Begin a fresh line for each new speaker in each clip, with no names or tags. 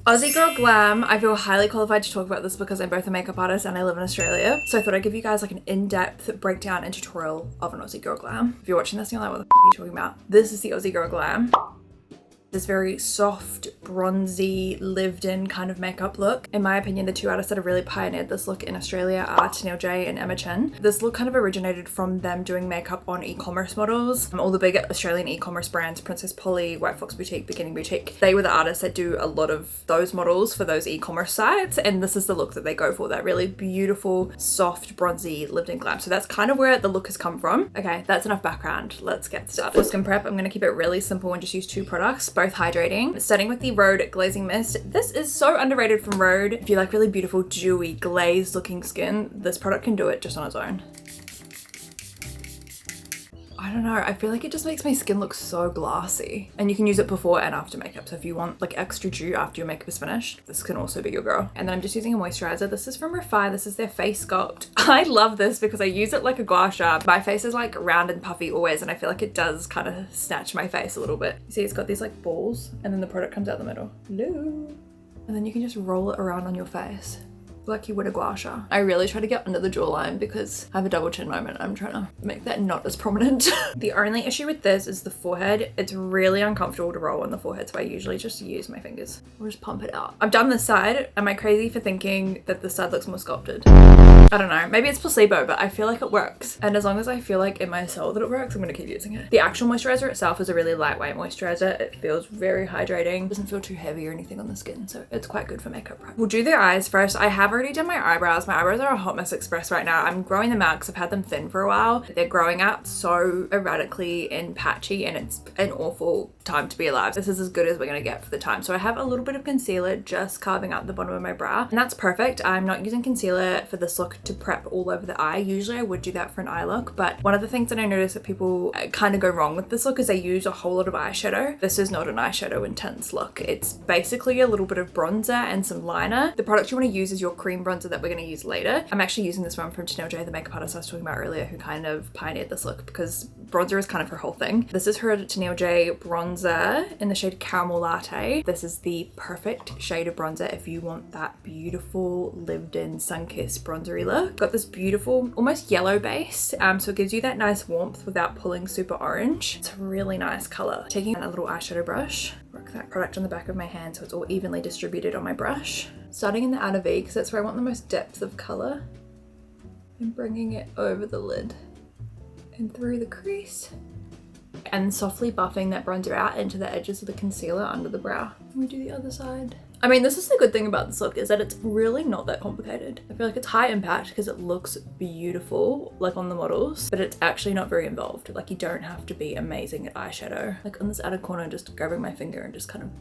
Aussie Girl Glam. I feel highly qualified to talk about this because I'm both a makeup artist and I live in Australia. So I thought I'd give you guys like an in-depth breakdown and tutorial of an Aussie Girl Glam. If you're watching this and you're like, what the f are you talking about? This is the Aussie Girl Glam. This very soft, bronzy, lived-in kind of makeup look. In my opinion, the two artists that have really pioneered this look in Australia are Tennille J and Emma Chen. This look kind of originated from them doing makeup on e-commerce models. All the big Australian e-commerce brands, Princess Polly, White Fox Boutique, Beginning Boutique, they were the artists that do a lot of those models for those e-commerce sites, and this is the look that they go for, that really beautiful, soft, bronzy, lived-in glam. So that's kind of where the look has come from. Okay, that's enough background. Let's get started. For skin prep, I'm going to keep it really simple and just use two products, both hydrating. Starting with the Rhode Glazing Mist. This is so underrated from Rhode. If you like really beautiful, dewy, glazed looking skin, this product can do it just on its own. I don't know, I feel like it just makes my skin look so glassy. And you can use it before and after makeup. So if you want like extra dew after your makeup is finished, this can also be your girl. And then I'm just using a moisturizer. This is from Refy. This is their Face Sculpt. I love this because I use it like a gua sha. My face is like round and puffy always, and I feel like it does kind of snatch my face a little bit. You see it's got these like balls and then the product comes out the middle. Hello. And then you can just roll it around on your face like you would a gua sha. I really try to get under the jawline because I have a double chin moment. I'm trying to make that not as prominent. The only issue with this is the forehead. It's really uncomfortable to roll on the forehead, so I usually just use my fingers or just pump it out. I've done this side. Am I crazy for thinking that this side looks more sculpted? I don't know. Maybe it's placebo, but I feel like it works. And as long as I feel like in my soul that it works, I'm gonna keep using it. The actual moisturizer itself is a really lightweight moisturizer. It feels very hydrating. It doesn't feel too heavy or anything on the skin, so it's quite good for makeup prep. We'll do the eyes first. I have already done my eyebrows. My eyebrows are a hot mess express right now. I'm growing them out because I've had them thin for a while. They're growing out so erratically and patchy, and it's an awful time to be alive. This is as good as we're gonna get for the time. So I have a little bit of concealer just carving out the bottom of my brow, and that's perfect. I'm not using concealer for this look to prep all over the eye. Usually I would do that for an eye look, but one of the things that I notice that people kind of go wrong with this look is they use a whole lot of eyeshadow. This is not an eyeshadow intense look. It's basically a little bit of bronzer and some liner. The product you want to use is your cream bronzer that we're going to use later. I'm actually using this one from Tennille J, the makeup artist I was talking about earlier, who kind of pioneered this look because bronzer is kind of her whole thing. This is her Tennille J bronzer in the shade Caramel Latte. This is the perfect shade of bronzer if you want that beautiful lived-in sun-kissed bronzery look. Got this beautiful almost yellow base, so it gives you that nice warmth without pulling super orange. It's a really nice color. Taking a little eyeshadow brush, work that product on the back of my hand so it's all evenly distributed on my brush. Starting in the outer V because that's where I want the most depth of color, and bringing it over the lid and through the crease, and softly buffing that bronzer out into the edges of the concealer under the brow. We do the other side. I mean, this is the good thing about this look, is that it's really not that complicated. I feel like it's high impact because it looks beautiful, like on the models, but it's actually not very involved. Like, you don't have to be amazing at eyeshadow. Like on this outer corner, just grabbing my finger and just kind of,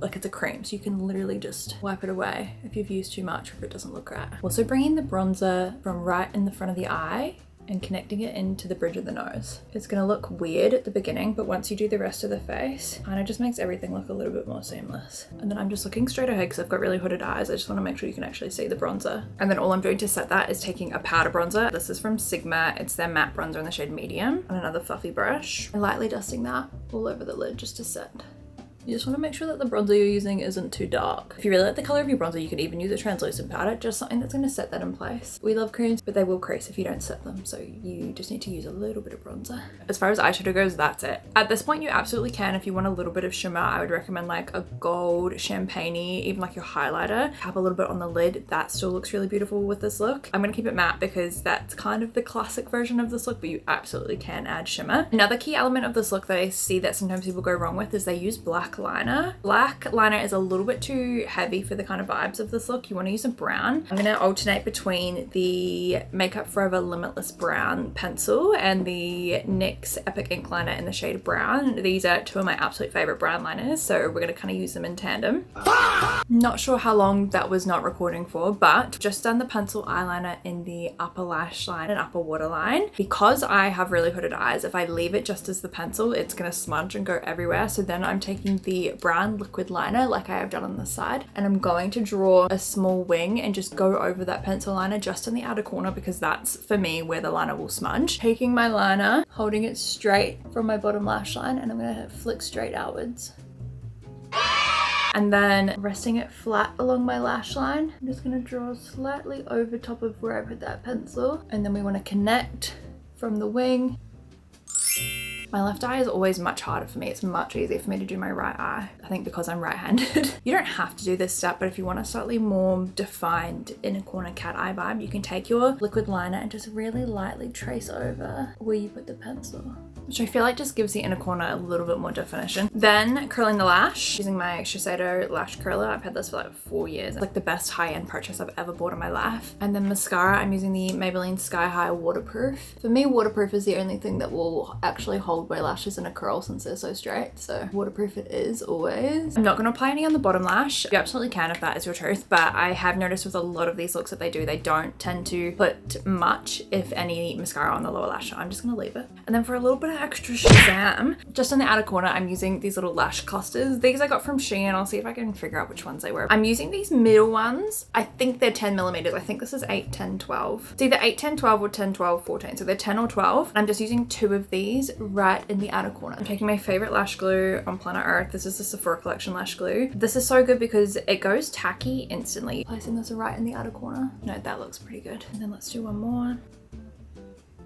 like it's a cream, so you can literally just wipe it away if you've used too much or if it doesn't look right. Also bringing the bronzer from right in the front of the eye and connecting it into the bridge of the nose. It's gonna look weird at the beginning, but once you do the rest of the face, kind of just makes everything look a little bit more seamless. And then I'm just looking straight ahead because I've got really hooded eyes. I just wanna make sure you can actually see the bronzer. And then all I'm doing to set that is taking a powder bronzer. This is from Sigma. It's their matte bronzer in the shade medium, and another fluffy brush. And lightly dusting that all over the lid just to set. You just want to make sure that the bronzer you're using isn't too dark. If you really like the color of your bronzer, you could even use a translucent powder, just something that's going to set that in place. We love creams, but they will crease if you don't set them, so you just need to use a little bit of bronzer. As far as eyeshadow goes, that's it. At this point, you absolutely can. If you want a little bit of shimmer, I would recommend like a gold champagne-y, even like your highlighter. Have a little bit on the lid. That still looks really beautiful with this look. I'm going to keep it matte because that's kind of the classic version of this look, but you absolutely can add shimmer. Another key element of this look that I see that sometimes people go wrong with is they use black liner. Black liner is a little bit too heavy for the kind of vibes of this look. You want to use a brown. I'm going to alternate between the Makeup Forever Limitless Brown pencil and the NYX Epic Ink Liner in the shade brown. These are two of my absolute favorite brown liners, so we're going to kind of use them in tandem. Not sure how long that was not recording for, but just done the pencil eyeliner in the upper lash line and upper waterline. Because I have really hooded eyes, if I leave it just as the pencil, it's going to smudge and go everywhere. So then I'm taking the brown liquid liner like I have done on the side, and I'm going to draw a small wing and just go over that pencil liner just in the outer corner because that's, for me, where the liner will smudge. Taking my liner, holding it straight from my bottom lash line, and I'm going to flick straight outwards. And then resting it flat along my lash line, I'm just gonna draw slightly over top of where I put that pencil. And then we wanna connect from the wing. My left eye is always much harder for me. It's much easier for me to do my right eye. I think because I'm right-handed. You don't have to do this step, but if you want a slightly more defined inner corner cat eye vibe, you can take your liquid liner and just really lightly trace over where you put the pencil, which I feel like just gives the inner corner a little bit more definition. Then curling the lash using my Shiseido lash curler. I've had this for like 4 years. It's like the best high-end purchase I've ever bought in my life. And then mascara, I'm using the Maybelline Sky High Waterproof. For me, waterproof is the only thing that will actually hold my lashes in a curl since they're so straight. So waterproof it is always. I'm not gonna apply any on the bottom lash. You absolutely can if that is your truth, but I have noticed with a lot of these looks that they don't tend to put much, if any, mascara on the lower lash. So I'm just gonna leave it. And then for a little bit of extra shazam, just in the outer corner, I'm using these little lash clusters. These I got from Shein. I'll see if I can figure out which ones they were. I'm using these middle ones. I think they're 10 millimeters. I think this is 8, 10, 12. It's either 8, 10, 12 or 10, 12, 14. So they're 10 or 12. I'm just using 2 of these right in the outer corner. I'm taking my favorite lash glue on planet Earth. This is the Sephora Collection lash glue. This is so good because it goes tacky instantly. Placing this right in the outer corner. No, that looks pretty good. And then let's do one more.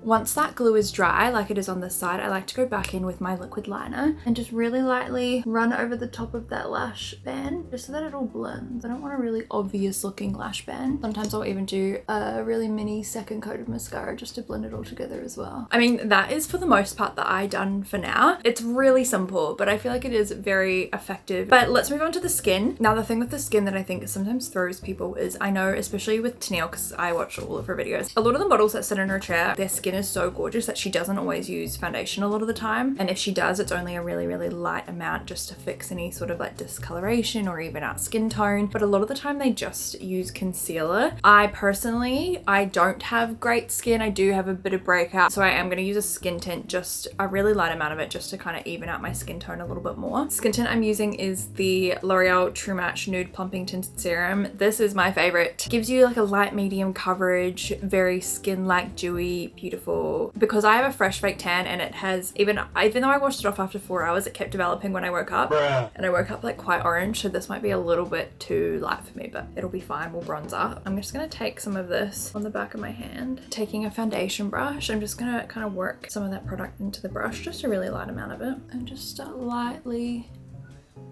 Once that glue is dry, like it is on this side, I like to go back in with my liquid liner and just really lightly run over the top of that lash band just so that it all blends. I don't want a really obvious looking lash band. Sometimes I'll even do a really mini second coat of mascara just to blend it all together as well. I mean, that is for the most part the eye done for now. It's really simple, but I feel like it is very effective. But let's move on to the skin. Now, the thing with the skin that I think sometimes throws people is, I know, especially with Tennille, because I watch all of her videos, a lot of the models that sit in her chair, their skin is so gorgeous that she doesn't always use foundation a lot of the time, and if she does, it's only a really light amount just to fix any sort of like discoloration or even out skin tone. But a lot of the time they just use concealer. I personally, I don't have great skin. I do have a bit of breakout, so I am going to use a skin tint, just a really light amount of it, just to kind of even out my skin tone a little bit more. Skin tint I'm using is the L'Oreal True Match Nude Plumping Tinted Serum. This is my favorite. Gives you like a light medium coverage, very skin-like, dewy, beautiful. Because I have a fresh fake tan, and it has, even though I washed it off after 4 hours, it kept developing when I woke up. And I woke up like quite orange, so this might be a little bit too light for me, but it'll be fine. We'll bronze up. I'm just gonna take some of this on the back of my hand. Taking a foundation brush, I'm just gonna kind of work some of that product into the brush, just a really light amount of it, and just start lightly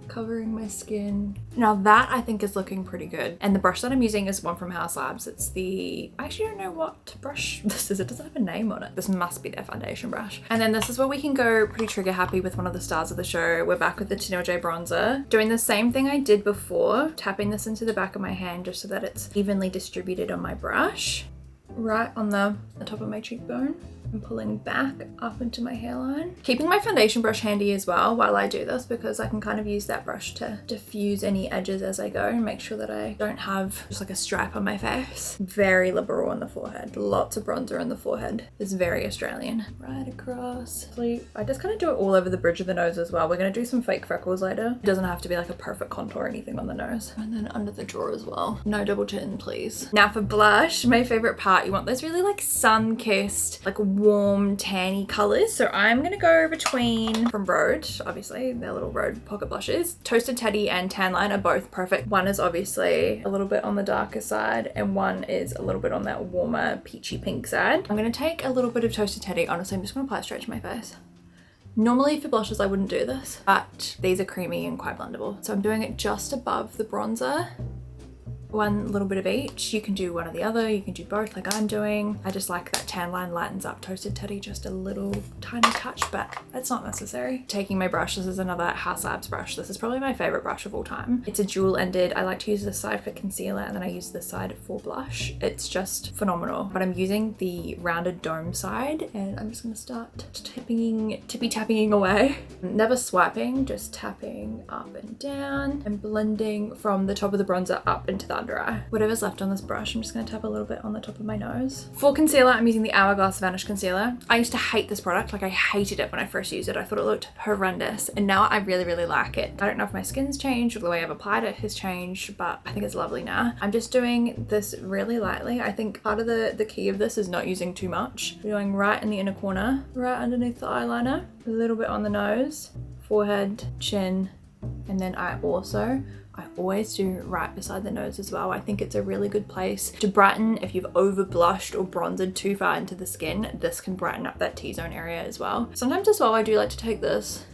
covering my skin. Now that I think is looking pretty good. And the brush that I'm using is one from House Labs. It's the, I actually don't know what brush this is. It doesn't have a name on it. This must be their foundation brush. And then this is where we can go pretty trigger happy with one of the stars of the show. We're back with the Tennille J bronzer. Doing the same thing I did before, tapping this into the back of my hand just so that it's evenly distributed on my brush. Right on the top of my cheekbone. And pulling back up into my hairline. Keeping my foundation brush handy as well while I do this, because I can kind of use that brush to diffuse any edges as I go and make sure that I don't have just like a stripe on my face. Very liberal on the forehead. Lots of bronzer on the forehead. It's very Australian. Right across. I just kind of do it all over the bridge of the nose as well. We're going to do some fake freckles later. It doesn't have to be like a perfect contour or anything on the nose. And then under the jaw as well. No double chin, please. Now for blush, my favorite part, you want those really like sun-kissed, like warm tanny colors. So I'm gonna go between, from Rode, obviously their little Rode pocket blushes. Toasted Teddy and Tan Line are both perfect. One is obviously a little bit on the darker side, and one is a little bit on that warmer peachy pink side. I'm gonna take a little bit of Toasted Teddy. Honestly, I'm just gonna apply it straight to my face. Normally for blushes I wouldn't do this, but these are creamy and quite blendable. So I'm doing it just above the bronzer. One little bit of each. You can do one or the other, you can do both like I'm doing. I just like that Tan Line lightens up Toasted Teddy just a little tiny touch, but it's not necessary. Taking my brush, this is another House Labs brush. This is probably my favorite brush of all time. It's a dual ended. I like to use this side for concealer and then I use this side for blush. It's just phenomenal. But I'm using the rounded dome side, and I'm just gonna start tippy-tapping away. Never swiping, just tapping up and down and blending from the top of the bronzer up into the under eye. Whatever's left on this brush, I'm just going to tap a little bit on the top of my nose. For concealer, I'm using the Hourglass Vanish Concealer. I used to hate this product. Like, I hated it when I first used it. I thought it looked horrendous, and now I really like it. I don't know if my skin's changed or the way I've applied it has changed, but I think it's lovely now. I'm just doing this really lightly. I think part of the key of this is not using too much. We're going right in the inner corner, right underneath the eyeliner, a little bit on the nose, forehead, chin, And then I always do right beside the nose as well. I think it's a really good place to brighten. If you've over blushed or bronzed too far into the skin, this can brighten up that T-zone area as well. Sometimes as well, I do like to take this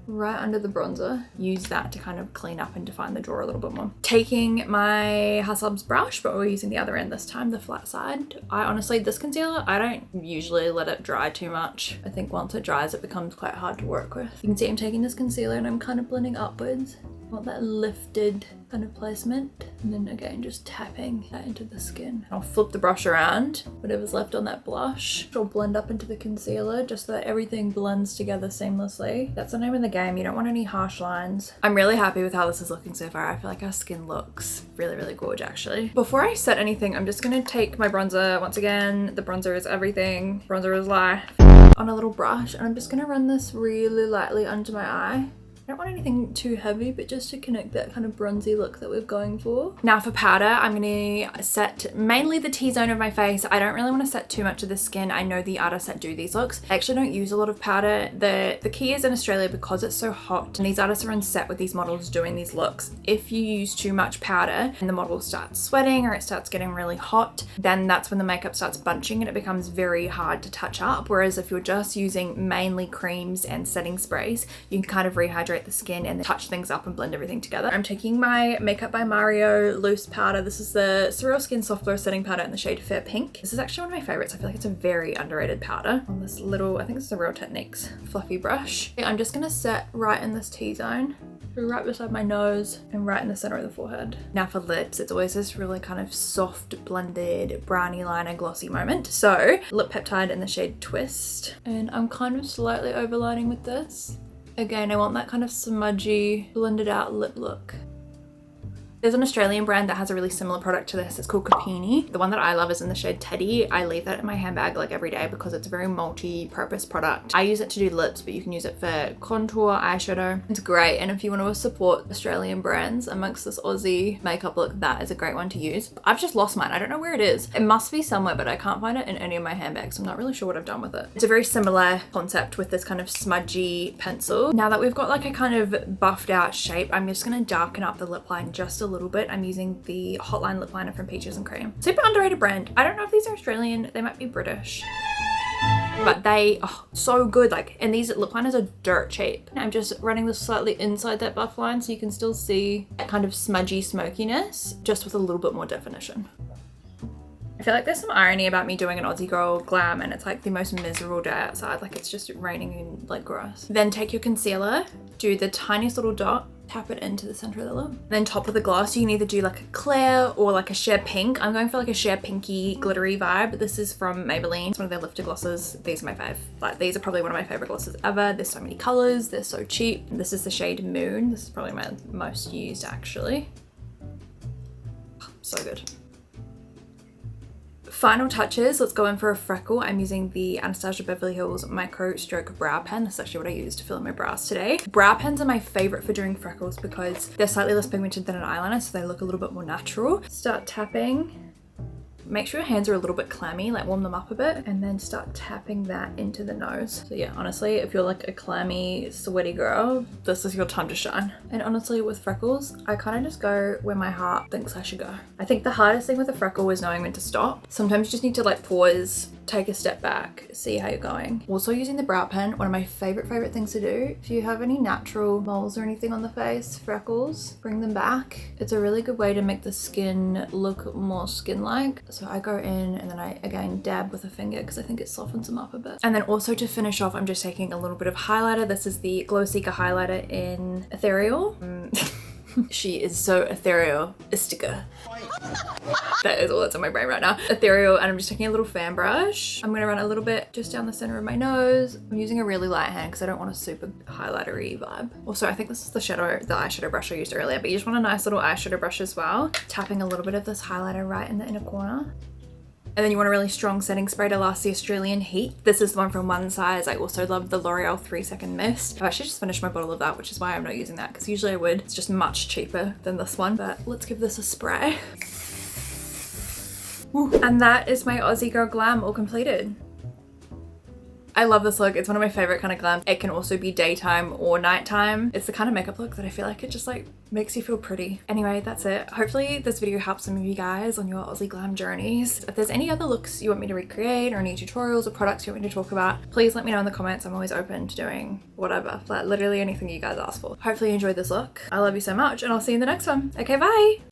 right under the bronzer, use that to kind of clean up and define the draw a little bit more. Taking my Hasselb's brush, but we're using the other end this time, the flat side. I honestly, this concealer, I don't usually let it dry too much. I think once it dries, it becomes quite hard to work with. You can see I'm taking this concealer and I'm kind of blending upwards. I want that lifted kind of placement. And then again, just tapping that into the skin. I'll flip the brush around, whatever's left on that blush. I'll blend up into the concealer just so that everything blends together seamlessly. That's the name of the game. You don't want any harsh lines. I'm really happy with how this is looking so far. I feel like our skin looks really, really gorgeous actually. Before I set anything, I'm just gonna take my bronzer. Once again, the bronzer is everything. Bronzer is life. On a little brush, and I'm just gonna run this really lightly under my eye. I don't want anything too heavy, but just to connect that kind of bronzy look that we're going for. Now for powder, I'm gonna set mainly the T-zone of my face. I don't really want to set too much of the skin. I know the artists that do these looks, I actually don't use a lot of powder. The key is in Australia, because it's so hot and these artists are on set with these models doing these looks. If you use too much powder and the model starts sweating or it starts getting really hot, then that's when the makeup starts bunching and it becomes very hard to touch up. Whereas if you're just using mainly creams and setting sprays, you can kind of rehydrate the skin and then touch things up and blend everything together. I'm taking my Makeup by Mario loose powder. This is the Surreal Skin Soft Glow Setting Powder in the shade Fair Pink. This is actually one of my favorites. I feel like it's a very underrated powder. On this little, I think this is a Real Techniques fluffy brush. I'm just gonna set right in this T-zone, right beside my nose and right in the center of the forehead. Now for lips, it's always this really kind of soft blended brownie liner glossy moment. So Lip Peptide in the shade Twist. And I'm kind of slightly overlining with this. Again, I want that kind of smudgy, blended out lip look. There's an Australian brand that has a really similar product to this. It's called Capini. The one that I love is in the shade Teddy. I leave that in my handbag like every day because it's a very multi-purpose product. I use it to do lips, but you can use it for contour, eyeshadow. It's great. And if you want to support Australian brands amongst this Aussie makeup look, that is a great one to use. I've just lost mine. I don't know where it is. It must be somewhere, but I can't find it in any of my handbags. I'm not really sure what I've done with it. It's a very similar concept with this kind of smudgy pencil. Now that we've got like a kind of buffed out shape, I'm just going to darken up the lip line just a little bit. I'm using the Hotline lip liner from Peaches and Cream. Super underrated brand. I don't know if these are Australian. They might be British. But they are so good. Like, and these lip liners are dirt cheap. I'm just running this slightly inside that buff line so you can still see that kind of smudgy smokiness, just with a little bit more definition. I feel like there's some irony about me doing an Aussie girl glam and it's like the most miserable day outside. Like it's just raining and like gross. Then take your concealer, do the tiniest little dot, tap it into the center of the lip. Then top of the gloss, you can either do like a clear or like a sheer pink. I'm going for like a sheer pinky glittery vibe. This is from Maybelline. It's one of their lifted glosses. These are my fave. Like these are probably one of my favorite glosses ever. There's so many colors. They're so cheap. This is the shade Moon. This is probably my most used actually. So good. Final touches, let's go in for a freckle. I'm using the Anastasia Beverly Hills Micro Stroke Brow Pen. This is actually what I used to fill in my brows today. Brow pens are my favorite for doing freckles because they're slightly less pigmented than an eyeliner, so they look a little bit more natural. Start tapping. Make sure your hands are a little bit clammy, like warm them up a bit, and then start tapping that into the nose. So yeah, honestly, if you're like a clammy, sweaty girl, this is your time to shine. And honestly, with freckles, I kind of just go where my heart thinks I should go. I think the hardest thing with a freckle is knowing when to stop. Sometimes you just need to like pause, take a step back, see how you're going. Also using the brow pen, one of my favorite things to do. If you have any natural moles or anything on the face, freckles, bring them back. It's a really good way to make the skin look more skin-like. So I go in and then I again dab with a finger because I think it softens them up a bit. And then also to finish off, I'm just taking a little bit of highlighter. This is the Glow Seeker highlighter in Ethereal. She is so ethereal-istica. That is all that's on my brain right now. Ethereal, and I'm just taking a little fan brush. I'm gonna run a little bit just down the center of my nose. I'm using a really light hand because I don't want a super highlighter-y vibe. Also, I think this is the eyeshadow brush I used earlier, but you just want a nice little eyeshadow brush as well. Tapping a little bit of this highlighter right in the inner corner. And then you want a really strong setting spray to last the Australian heat. This is the one from One Size. I also love the L'Oreal 3-Second Mist. I've actually just finished my bottle of that, which is why I'm not using that, because usually I would. It's just much cheaper than this one, but let's give this a spray. Ooh. And that is my Aussie Girl Glam all completed. I love this look. It's one of my favorite kind of glams. It can also be daytime or nighttime. It's the kind of makeup look that I feel like it just like makes you feel pretty. Anyway, that's it. Hopefully this video helps some of you guys on your Aussie glam journeys. If there's any other looks you want me to recreate or any tutorials or products you want me to talk about, please let me know in the comments. I'm always open to doing whatever, like literally anything you guys ask for. Hopefully you enjoyed this look. I love you so much and I'll see you in the next one. Okay, bye.